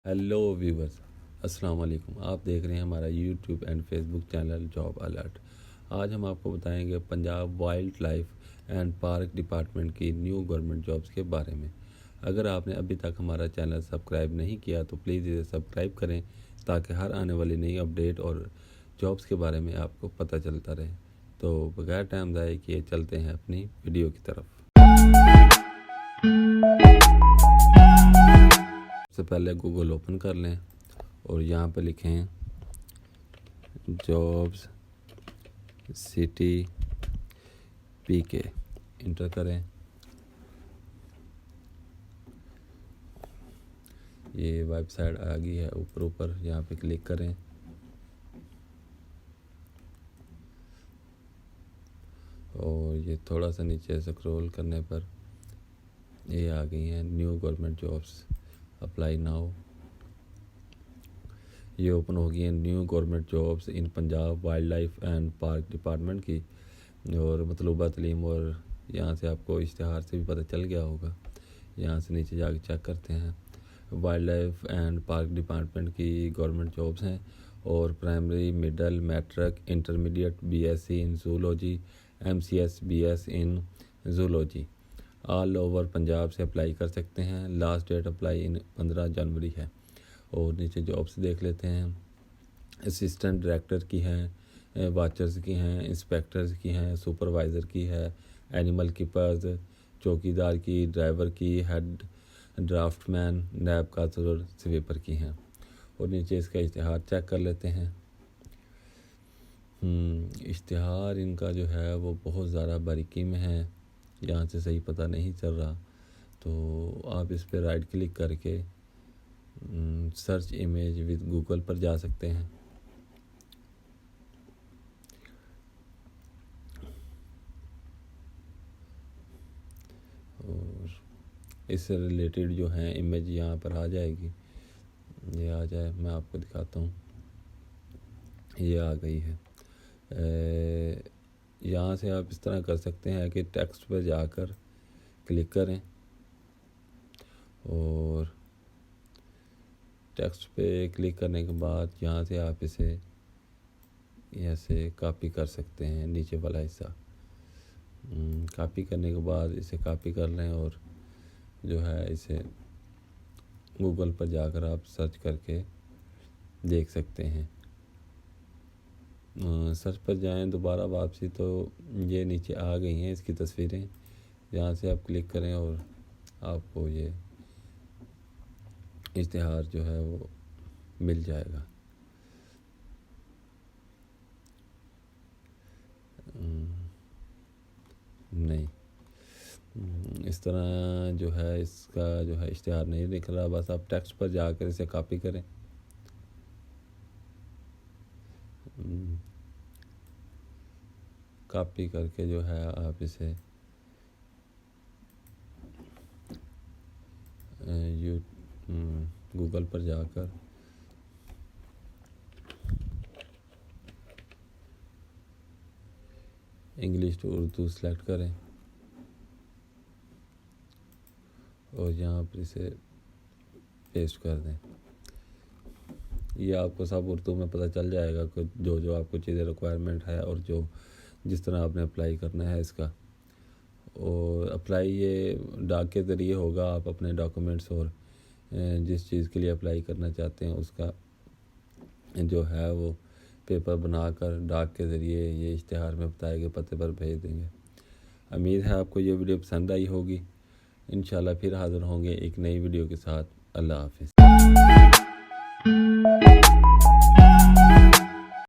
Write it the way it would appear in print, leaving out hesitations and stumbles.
Hello viewers, अस्सलाम वालेकुम। आप देख रहे हैं हमारा YouTube and Facebook channel job alert. आज हम आपको बताएंगे Punjab wild life and park department की न्यू गवर्नमेंट जॉब्स के बारे में। अगर आपने अभी तक हमारा चैनल सब्सक्राइब नहीं किया तो प्लीज़ इसे सब्सक्राइब करें ताकि हर आने वाली नई अपडेट और जॉब्स के बारे में आपको पता चलता रहे। तो बगैर टाइम ज़ाया किए चलते हैं अपनी वीडियो की तरफ। सबसे पहले गूगल ओपन कर लें और यहाँ पे लिखें जॉब्स सिटी पीके, इंटर करें। ये वेबसाइट आ गई है ऊपर यहाँ पे क्लिक करें। और ये थोड़ा सा नीचे स्क्रॉल करने पर ये आ गई हैं new government jobs, apply now. ये ओपन हो गई हैं new government jobs in Punjab wild life and park department की, और मतलूबा तलीम। और यहाँ से आपको इश्तिहार से भी पता चल गया होगा। यहाँ से नीचे जाके चेक करते हैं। Wild life and park department की गवर्नमेंट जॉब्स हैं और primary, middle, matric, intermediate, BSc in zoology, MCS, BS in zoology all over Punjab से अप्लाई कर सकते हैं। लास्ट डेट अप्लाई इन 15 जनवरी है। और नीचे जॉब्स देख लेते हैं। असिस्टेंट डायरेक्टर की हैं, वाचर्स की हैं, इंस्पेक्टर्स की हैं, सुपरवाइज़र की है, एनिमल कीपर्स, चौकीदार की, ड्राइवर की, हेड ड्राफ्टमैन, नैब कासर और स्वीपर की हैं। और नीचे इसका इश्तिहार चेक कर लेते हैं। इश्तिहार इनका जो है वो बहुत ज़्यादा बारीकी में है, यहाँ से सही पता नहीं चल रहा। तो आप इस पर राइट क्लिक करके सर्च इमेज विद गूगल पर जा सकते हैं। और इससे रिलेटेड जो है इमेज यहाँ पर आ जाएगी। ये आ जाए, मैं आपको दिखाता हूँ। ये आ गई है। यहाँ से आप इस तरह कर सकते हैं कि टेक्स्ट पर जाकर क्लिक करें और टेक्स्ट पे क्लिक करने के बाद यहाँ से आप इसे ऐसे कॉपी कर सकते हैं, नीचे वाला हिस्सा। कॉपी करने के बाद इसे कॉपी कर लें और जो है इसे गूगल पर जाकर आप सर्च करके देख सकते हैं। सर्च पर जाएं दोबारा वापसी तो ये नीचे आ गई हैं इसकी तस्वीरें। यहाँ से आप क्लिक करें और आपको ये इश्तिहार जो है वो मिल जाएगा। नहीं, इस तरह जो है इसका जो है इश्तिहार नहीं दिख रहा। बस आप टेक्स्ट पर जाकर इसे कॉपी करें। कॉपी करके जो है आप इसे गूगल पर जाकर इंग्लिश टू उर्दू सेलेक्ट करें और यहाँ पर इसे पेस्ट कर दें। ये आपको सब उर्दू में पता चल जाएगा कि जो आपको चीज़ें रिक्वायरमेंट है और जिस तरह आपने अप्लाई करना है इसका। और अप्लाई ये डाक के ज़रिए होगा। आप अपने डॉक्यूमेंट्स और जिस चीज़ के लिए अप्लाई करना चाहते हैं उसका जो है वो पेपर बनाकर डाक के ज़रिए ये इश्तिहार में बताए गए पते पर भेज देंगे। उम्मीद है आपको ये वीडियो पसंद आई होगी। इंशाल्लाह फिर हाज़िर होंगे एक नई वीडियो के साथ। अल्लाह हाफ़िज़।